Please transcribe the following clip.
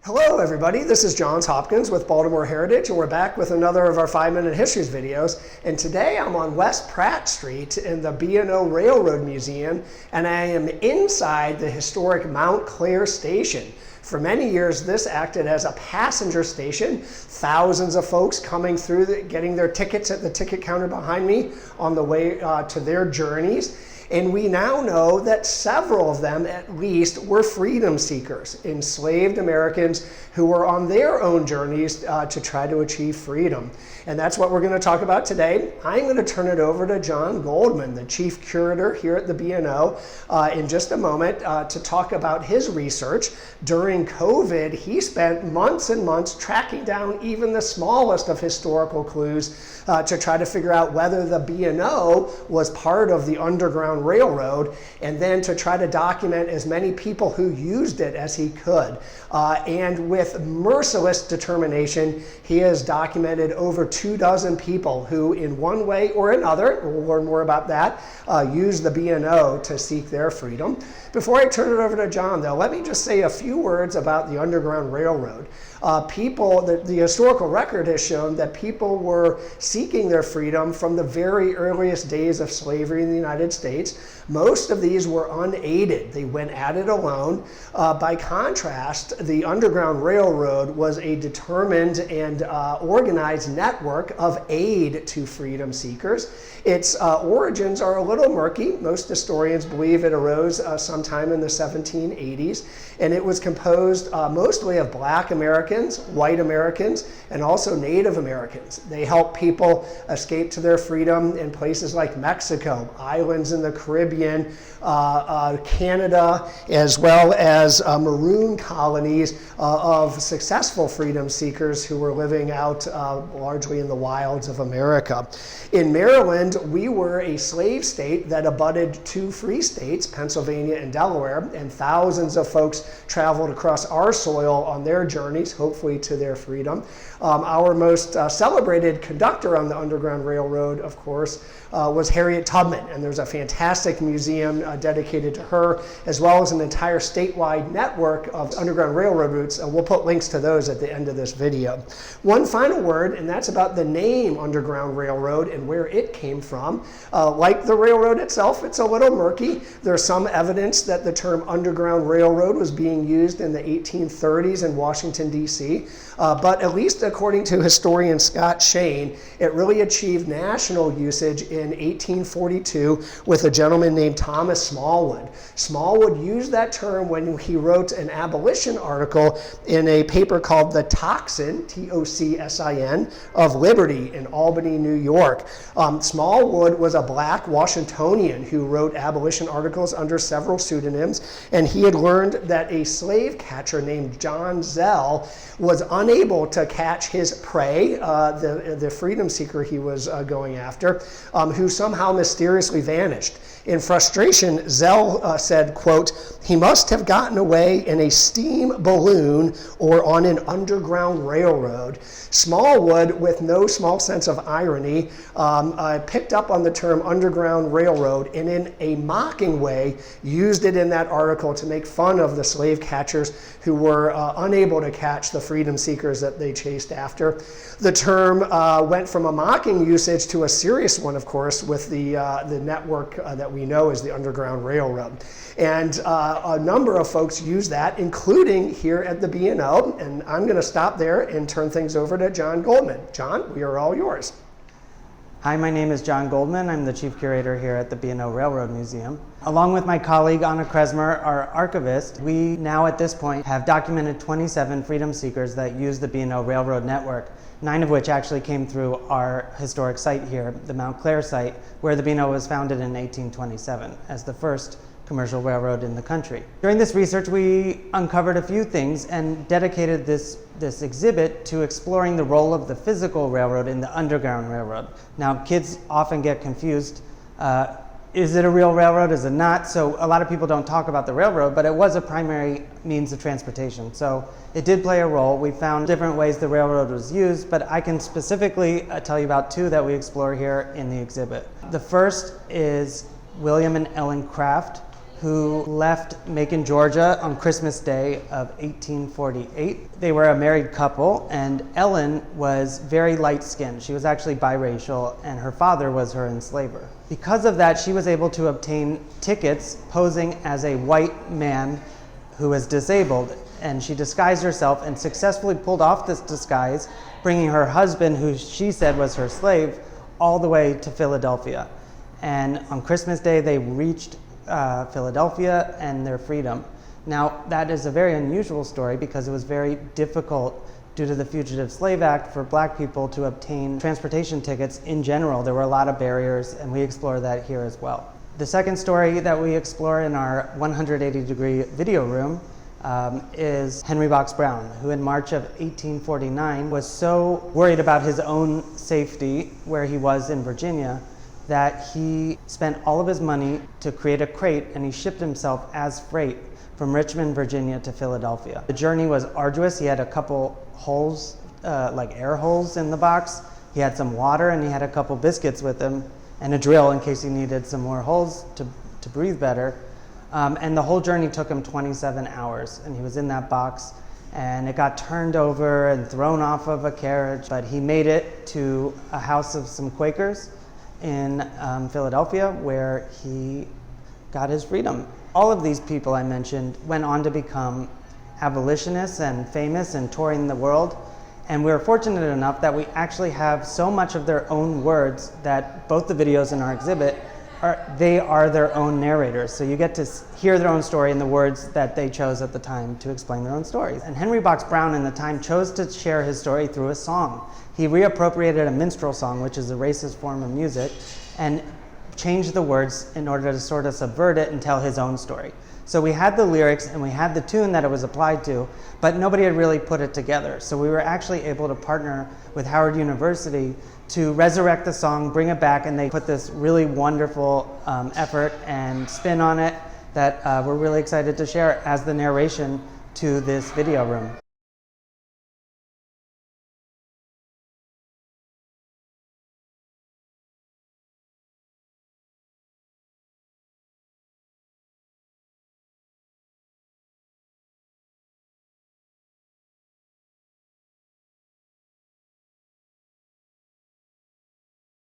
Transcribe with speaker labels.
Speaker 1: Hello everybody, this is Johns Hopkins with Baltimore Heritage, and we're back with another of our 5-Minute Histories videos. And today I'm on West Pratt Street in the B&O Railroad Museum, and I am inside the historic Mount Clair Station. For many years, this acted as a passenger station. Thousands of folks coming through, getting their tickets at the ticket counter behind me on the way to their journeys. And we now know that several of them, at least, were freedom seekers, enslaved Americans who were on their own journeys to try to achieve freedom. And that's what we're going to talk about today. I'm going to turn it over to John Goldman, the chief curator here at the B&O, in just a moment to talk about his research. During COVID, he spent months and months tracking down even the smallest of historical clues to try to figure out whether the B&O was part of the Underground Railroad, and then to try to document as many people who used it as he could. And with merciless determination, he has documented over 24 people who, in one way or another, we'll learn more about that, used the B&O to seek their freedom. Before I turn it over to John, though, let me just say a few words about the Underground Railroad. The historical record has shown that people were seeking their freedom from the very earliest days of slavery in the United States. Most of these were unaided. They went at it alone. By contrast, the Underground Railroad was a determined and organized network of aid to freedom seekers. Its origins are a little murky. Most historians believe it arose sometime in the 1780s, and it was composed mostly of Black Americans, white Americans, and also Native Americans. They helped people escape to their freedom in places like Mexico, islands in the Caribbean, Canada, as well as maroon colonies of successful freedom seekers who were living out largely in the wilds of America. In Maryland, we were a slave state that abutted two free states, Pennsylvania and Delaware, and thousands of folks traveled across our soil on their journeys, hopefully to their freedom. Our most celebrated conductor on the Underground Railroad, of course, was Harriet Tubman, and there's a fantastic museum dedicated to her, as well as an entire statewide network of Underground Railroad routes, and we'll put links to those at the end of this video. One final word, and that's about the name Underground Railroad and where it came from. Like the railroad itself, it's a little murky. There's some evidence that the term Underground Railroad was being used in the 1830s in Washington, D.C., but at least according to historian Scott Shane, it really achieved national usage in 1842 with a gentleman named Thomas Smallwood. Smallwood used that term when he wrote an abolition article in a paper called The Tocsin, T-O-C-S-I-N, of Liberty in Albany, New York. Smallwood was a Black Washingtonian who wrote abolition articles under several pseudonyms, and he had learned that a slave catcher named John Zell was unable to catch his prey, the freedom seeker he was going after, who somehow mysteriously vanished. In frustration, Zell said, quote, "He must have gotten away in a steam balloon or on an underground railroad." Smallwood, with no small sense of irony, picked up on the term Underground Railroad and in a mocking way used it in that article to make fun of the slave catchers who were unable to catch the freedom seekers that they chased after. The term went from a mocking usage to a serious one, of course, with the network that we know as the Underground Railroad. And a number of folks use that, including here at the B&O. And I'm going to stop there and turn things over to John Goldman. John, we are all yours.
Speaker 2: Hi, my name is John Goldman. I'm the chief curator here at the B&O Railroad Museum. Along with my colleague Anna Kresmer, our archivist, we now at this point have documented 27 freedom seekers that use the B&O Railroad network, 9 of which actually came through our historic site here, the Mount Clair site, where the B&O was founded in 1827 as the first commercial railroad in the country. During this research, we uncovered a few things and dedicated this exhibit to exploring the role of the physical railroad in the Underground Railroad. Now, kids often get confused. Is it a real railroad? Is it not? So a lot of people don't talk about the railroad, but it was a primary means of transportation. So it did play a role. We found different ways the railroad was used, but I can specifically tell you about 2 that we explore here in the exhibit. The first is William and Ellen Craft, who left Macon, Georgia on Christmas Day of 1848. They were a married couple, and Ellen was very light-skinned. She was actually biracial, and her father was her enslaver. Because of that, she was able to obtain tickets posing as a white man who was disabled, and she disguised herself and successfully pulled off this disguise, bringing her husband, who she said was her slave, all the way to Philadelphia. And on Christmas Day, they reached Philadelphia and their freedom. Now, that is a very unusual story because it was very difficult due to the Fugitive Slave Act for black people to obtain transportation tickets in general. There were a lot of barriers, and we explore that here as well. The second story that we explore in our 180-degree video room is Henry Box Brown, who in March of 1849 was so worried about his own safety where he was in Virginia that he spent all of his money to create a crate, and he shipped himself as freight from Richmond, Virginia to Philadelphia. The journey was arduous. He had a couple holes, like air holes in the box. He had some water, and he had a couple biscuits with him and a drill in case he needed some more holes to breathe better. And the whole journey took him 27 hours, and he was in that box, and it got turned over and thrown off of a carriage, but he made it to a house of some Quakers in Philadelphia, where he got his freedom. All of these people I mentioned went on to become abolitionists and famous and touring the world, and we were fortunate enough that we actually have so much of their own words that both the videos in our exhibit they are their own narrators. So you get to hear their own story in the words that they chose at the time to explain their own stories. And Henry Box Brown in the time chose to share his story through a song. He reappropriated a minstrel song, which is a racist form of music, and changed the words in order to sort of subvert it and tell his own story. So we had the lyrics and we had the tune that it was applied to, but nobody had really put it together. So we were actually able to partner with Howard University to resurrect the song, bring it back, and they put this really wonderful effort and spin on it that we're really excited to share as the narration to this video room.